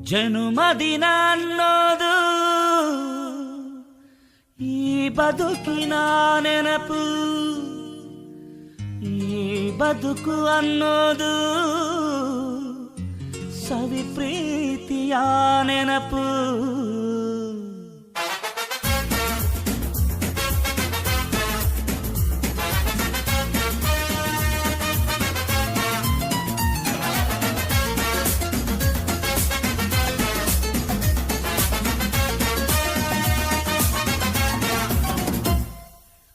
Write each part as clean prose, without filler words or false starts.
ಜನುಮದಿನ ಅನ್ನೋದು ಈ ಬದುಕಿನ ನೆನಪು, ಈ ಬದುಕು ಅನ್ನೋದು ಸವಿ ಪ್ರೀತಿಯ ನೆನಪು.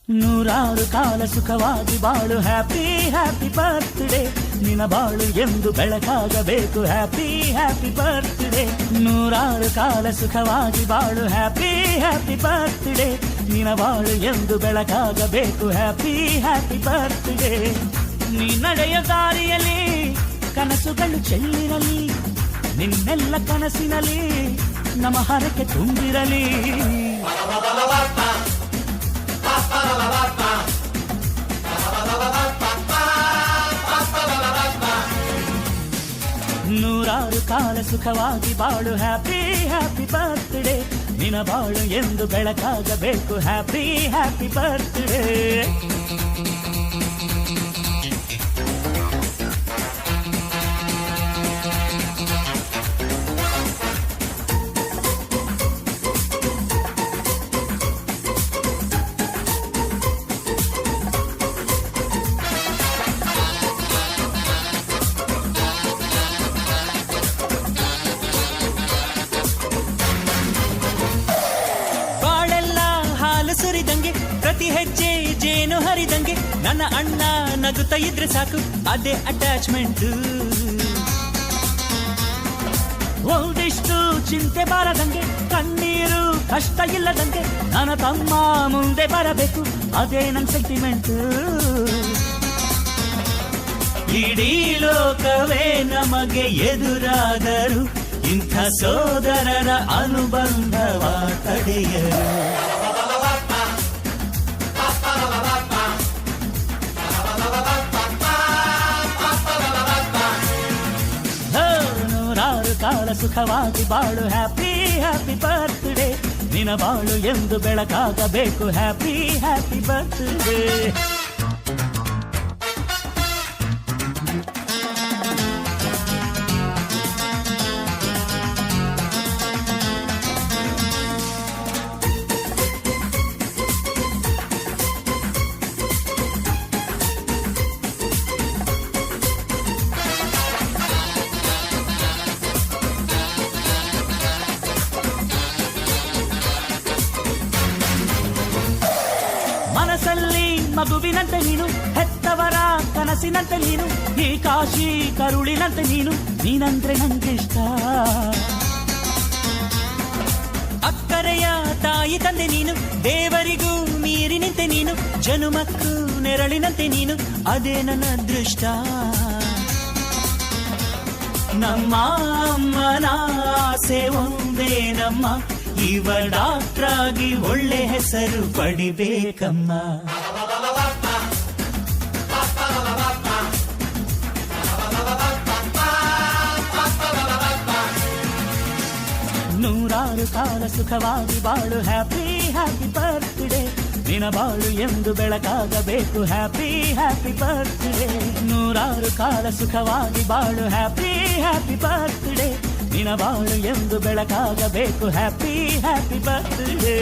ನೂರಾರು ಕಾಲ ಸುಖವಾಗಿ ಬಾಳು, ಹ್ಯಾಪಿ ಹ್ಯಾಪಿ ಬರ್ತ್ಡೇ. ನಿನ ಬಾಳು ಎಂದು ಬೆಳಕಾಗಬೇಕು, ಹ್ಯಾಪಿ ಹ್ಯಾಪಿ ಬರ್ತ್ಡೇ. ನೂರಾರು ಕಾಲ ಸುಖವಾಗಿ ಬಾಳು, ಹ್ಯಾಪಿ ಹ್ಯಾಪಿ ಬರ್ತ್ಡೇ. ನಿನ ಬಾಳು ಎಂದು ಬೆಳಕಾಗಬೇಕು, ಹ್ಯಾಪಿ ಹ್ಯಾಪಿ ಬರ್ತ್ಡೇ. ನೀ ನಡೆಯ ದಾರಿಯಲ್ಲಿ ಕನಸುಗಳು ಚೆಲ್ಲಿರಲಿ, ನಿನ್ನೆಲ್ಲ ಕನಸಿನಲ್ಲಿ ನಮ್ಮ ಹರಕೆ ತುಂಬಿರಲಿ. ನೂರಾರು ಕಾಲ ಸುಖವಾಗಿ ಬಾಳು, ಹ್ಯಾಪಿ ಹ್ಯಾಪಿ ಬರ್ತ್ಡೇ. ನಿನ ಬಾಳು ಎಂದು ಬೆಳಕಾಗಬೇಕು, ಹ್ಯಾಪಿ ಹ್ಯಾಪಿ ಬರ್ತ್ಡೇ. ಸುರಿದಂಗೆ ಪ್ರತಿ ಹೆಜ್ಜೆ ಜೇನು ಹರಿದಂಗೆ, ನನ್ನ ಅಣ್ಣ ನಗುತ್ತಾ ಇದ್ರೆ ಸಾಕು, ಅದೇ ಅಟ್ಯಾಚ್ಮೆಂಟ್. ಒಂದಿಷ್ಟು ಚಿಂತೆ ಬಾರದಂಗೆ, ಕಣ್ಣೀರು ಕಷ್ಟ ಇಲ್ಲದಂಗೆ, ನನ್ನ ತಮ್ಮ ಮುಂದೆ ಬರಬೇಕು, ಅದೇ ನನ್ನ ಸೆಂಟಿಮೆಂಟ್. ಇಡೀ ಲೋಕವೇ ನಮಗೆ ಎದುರಾದರು, ಇಂಥ ಸೋದರರ ಅನುಬಂಧವ ತಡೆಯರು. ಕಾಲ ಸುಖವಾಗಿ ಬಾಳು, ಹ್ಯಾಪಿ ಹ್ಯಾಪಿ ಬರ್ತ್ಡೇ. ನಿನ ಬಾಳು ಎಂದು ಬೆಳಕಾಗಬೇಕು, ಹ್ಯಾಪಿ ಹ್ಯಾಪಿ ಬರ್ತ್ಡೇ. ಮನಸ್ಸಲ್ಲಿ ಮಗುವಿನಂತೆ ನೀನು, ಹೆತ್ತವರ ಕನಸಿನಂತೆ ನೀನು, ಈ ಕಾಶಿ ಕರುಳಿನಂತೆ ನೀನು, ನೀನಂದ್ರೆ ನಂಗಿಷ್ಟ. ಅಕ್ಕರೆಯ ತಾಯಿ ತಂದೆ ನೀನು, ದೇವರಿಗೂ ಮೀರಿ ನಿಂತೆ ನೀನು, ಜನುಮಕ್ಕೂ ನೆರಳಿನಂತೆ ನೀನು, ಅದೇ ನನ್ನ ಅದೃಷ್ಟ. ನಮ್ಮ ಅಮ್ಮನ ಆಸೆ ಒಂದೇ ನಮ್ಮ, ಇವ ಡಾಕ್ಟ್ರಾಗಿ ಒಳ್ಳೆ ಹೆಸರು ಪಡಿಬೇಕಮ್ಮ. ನೂರಾರು ಕಾಲ ಸುಖವಾಗಿ ಬಾಳು, ಹ್ಯಾಪಿ ಹ್ಯಾಪಿ ಬರ್ತ್ಡೇ. ನಿನ ಬಾಳು ಎಂದು ಬೆಳಕಾಗಬೇಕು, ಹ್ಯಾಪಿ ಹ್ಯಾಪಿ ಬರ್ತ್ಡೇ. ನೂರಾರು ಕಾಲ ಸುಖವಾಗಿ ಬಾಳು, ಹ್ಯಾಪಿ ಹ್ಯಾಪಿ ಬರ್ತ್ಡೇ. ನಿನ ಬಾಳು ಎಂದು ಬೆಳಕಾಗಬೇಕು, ಹ್ಯಾಪಿ ಹ್ಯಾಪಿ ಬರ್ತ್ಡೇ.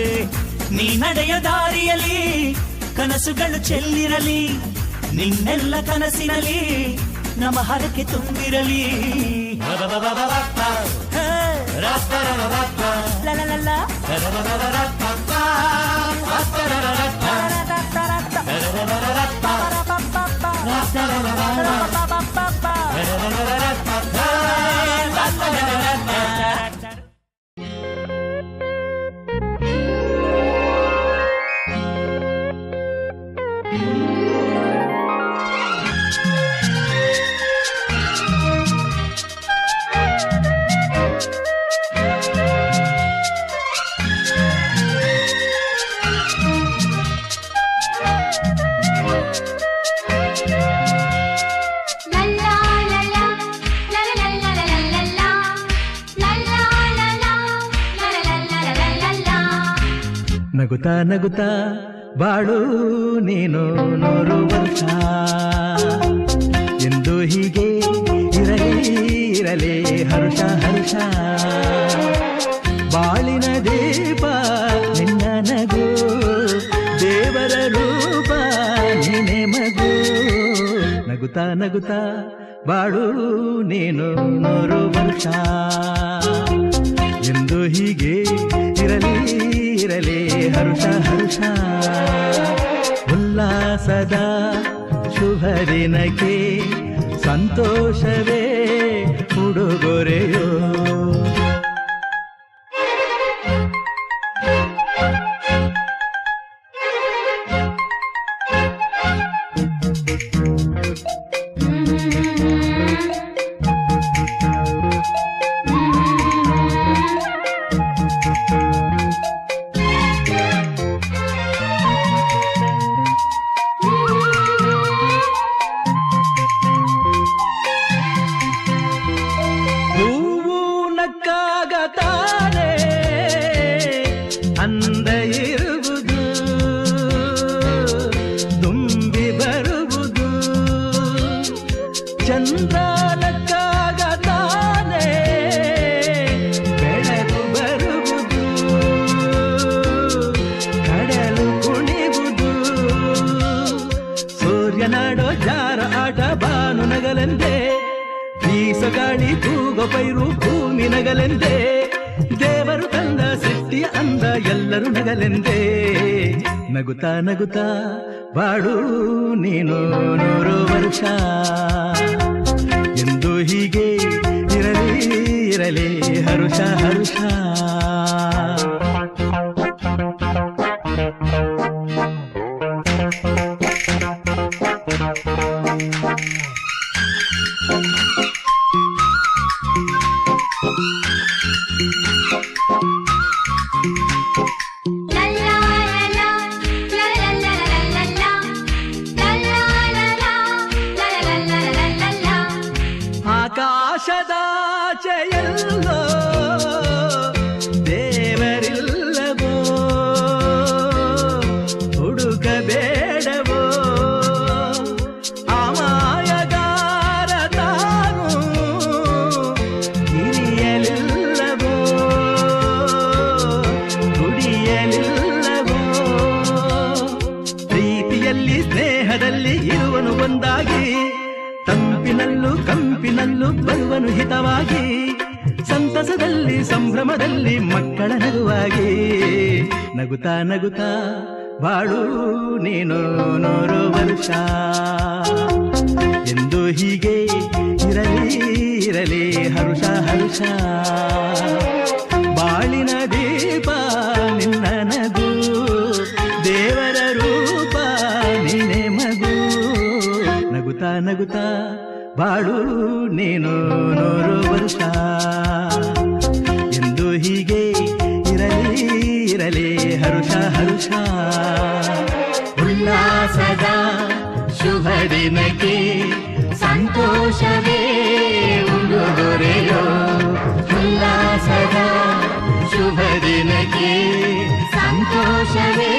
ನೀ ನಡೆಯ ದಾರಿಯಲ್ಲಿ ಕನಸುಗಳು ಚೆಲ್ಲಿರಲಿ, ನಿನ್ನೆಲ್ಲ ಕನಸಿನಲ್ಲಿ ನಮ್ಮ ಹರಕೆ ತುಂಬಿರಲಿ. ನಗುತ್ತಾ ನಗುತ್ತಾ ಬಾಳು ನೀನು 100 ವರ್ಷ ಎಂದು ಹೀಗೆ ಇರಲಿ ಇರಲಿ ಹರುಷ ಹರುಷ ಬಾಳಿನ ದೀಪ ನಿನ್ನ ನಗು ದೇವರ ರೂಪ ನೀನೆ ಮಗು ನಗುತ್ತಾ ನಗುತ್ತಾ ಬಾಳು ನೀನು 100 ವರ್ಷ ಎಂದು ಹೀಗೆ ಇರಲಿ ಇರಲಿ ಹರುಷ ಹರುಷ ಉಲ್ಲಾಸದ ಶುಭ ದಿನಕ್ಕೆ ಸಂತೋಷವೇ ಉಡುಗೊರೆಯೋ ಅಂದ ಇರುವುದು ತುಂಬಿ ಬರುವುದು ಚಂದ್ರನಕ್ಕಾಗ ತಾನೇ ಬೆಳಕು ಬರುವುದು ಕಡಲು ಕುಣಿವುದು ಸೂರ್ಯನಾಡೋ ಜಾರ ಆಟ ಬಾನು ನಗಲೆಂದೇ ಬೀಸಗಾಳಿ ತೂಗೋ ಪೈರು ಭೂಮಿ ನಗಲೆಂದೇ ದೇವರು ತಂದ ಸೃಷ್ಟಿಯ ಅಂದ ಎಲ್ಲರೂ ನಗಲೆಂದೇ ನಗುತ್ತಾ ನಗುತ್ತಾ ಬಾಳು ನೀನು 100 ವರ್ಷ ಎಂದು ಹೀಗೆ ಇರಲಿ ಇರಲಿ ಹರುಷ ಹರುಷ ಆಕಾಶದಾಚೆಯಲ್ಲೋ ದೇವರಿಲ್ಲವೋ ಹುಡುಕಬೇಡವೋ ಅಮಾಯಗಾರ ತಾನು ಹಿರಿಯಲಿಲ್ಲವೋ ದುಡಿಯಲಿಲ್ಲವೋ ಪ್ರೀತಿಯಲ್ಲಿ ಸ್ನೇಹದಲ್ಲಿ ಇರುವನು ಒಂದಾಗಿ ತಂಪಿನಲ್ಲೂ ಕಂಪಿನಲ್ಲೂ ಬರುವನು ಹಿತವಾಗಿ ಸಂತಸದಲ್ಲಿ ಸಂಭ್ರಮದಲ್ಲಿ ಮಕ್ಕಳ ನಗುವಾಗಿ ನಗುತ್ತಾ ನಗುತ್ತಾ ಬಾಳು ನೀನು 100 ವರ್ಷ ಎಂದು ಹೀಗೆ ಇರಲಿ ಇರಲಿ ಹರುಷ ಹರುಷ ಬಾಳಿನ ದೀಪ ನಿನ್ನ ನಗು ದೇವರ ರೂಪ ನೀನೆ ಮಗು ನಗುತ್ತಾ ನಗುತ್ತಾ ಬಾಳು ನೀನು 100 ವರ್ಷ ಎಂದು ಹೀಗೆ ಇರಲಿ ಇರಲಿ ಹರುಷ ಹರುಷ ಉಲ್ಲಾಸದ ಶುಭ ದಿನಕ್ಕೆ ಸಂತೋಷವೇ ಉಡುಗೊರೆಯೋ ಉಲ್ಲಾಸದ ಶುಭ ದಿನಕ್ಕೆ ಸಂತೋಷವೇ